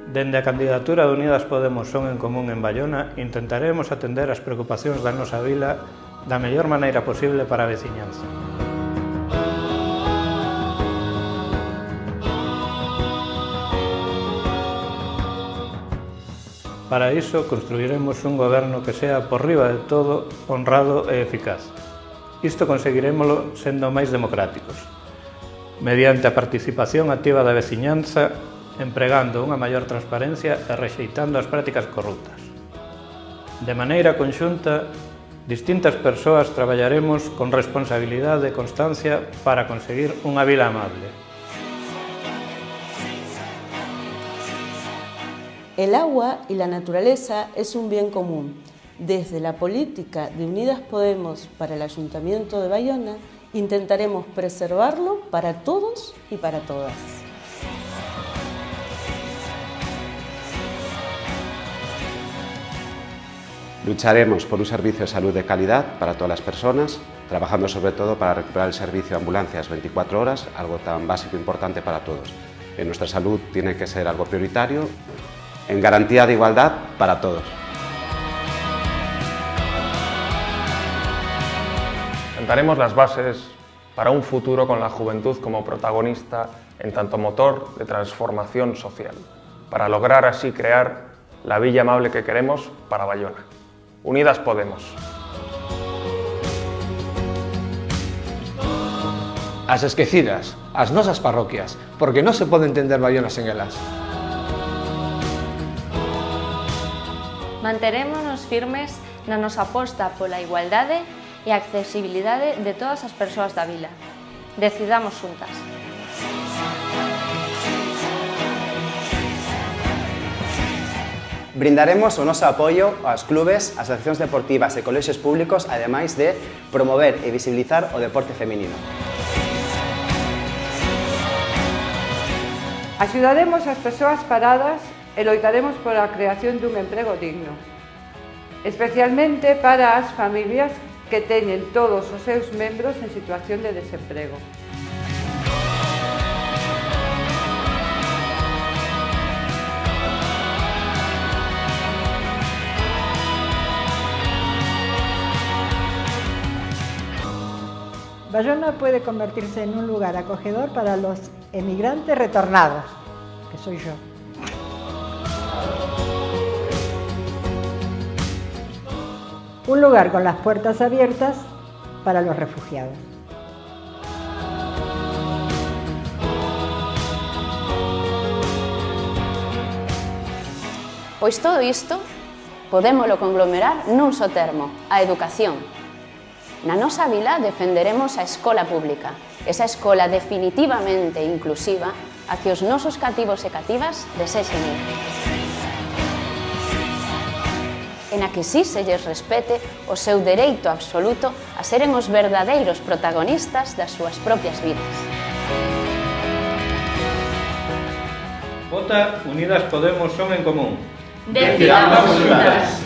Dende a candidatura de Unidas Podemos Son en Común en Baiona, intentaremos atender as preocupacións da nosa vila da mellor maneira posible para a veciñanza. Para iso, construiremos un goberno que sea, por riba de todo, honrado e eficaz. Isto conseguirémolo sendo máis democráticos, mediante a participación activa da veciñanza, empregando unha maior transparencia e rexeitando as prácticas corruptas. De maneira conxunta, distintas persoas traballaremos con responsabilidade e constancia para conseguir unha vila amable. El agua y la naturaleza es un bien común. Desde la política de Unidas Podemos para el Ayuntamiento de Baiona, intentaremos preservarlo para todos y para todas. Lucharemos por un servicio de salud de calidad para todas las personas, trabajando sobre todo para recuperar el servicio de ambulancias 24 horas, algo tan básico e importante para todos. Nuestra salud tiene que ser algo prioritario, en garantía de igualdad para todos. Sentaremos las bases para un futuro con la juventud como protagonista en tanto motor de transformación social, para lograr así crear la villa amable que queremos para Baiona. Unidas Podemos. As esquecidas, as nosas parroquias, porque non se pode entender Baiona sen elas. Manterémonos firmes na nosa aposta pola igualdade e a accesibilidade de todas as persoas da vila. Decidamos xuntas. Brindaremos o noso apoio aos clubes, asociacións deportivas e colexios públicos, ademais de promover e visibilizar o deporte feminino. Axudaremos as persoas paradas e loitaremos pola creación dun emprego digno, especialmente para as familias que teñen todos os seus membros en situación de desemprego. Baiona puede convertirse en un lugar acogedor para los emigrantes retornados, que soy yo. Un lugar con las puertas abiertas para los refugiados. Pois todo isto podémolo conglomerar nun só termo, a educación. Na nosa vila defenderemos a escola pública, esa escola definitivamente inclusiva a que os nosos cativos e cativas desexen ir. En a que sí se lles respete o seu dereito absoluto a seren os verdadeiros protagonistas das súas propias vidas. Vota Unidas Podemos Son en Común. Decidamos xuntas.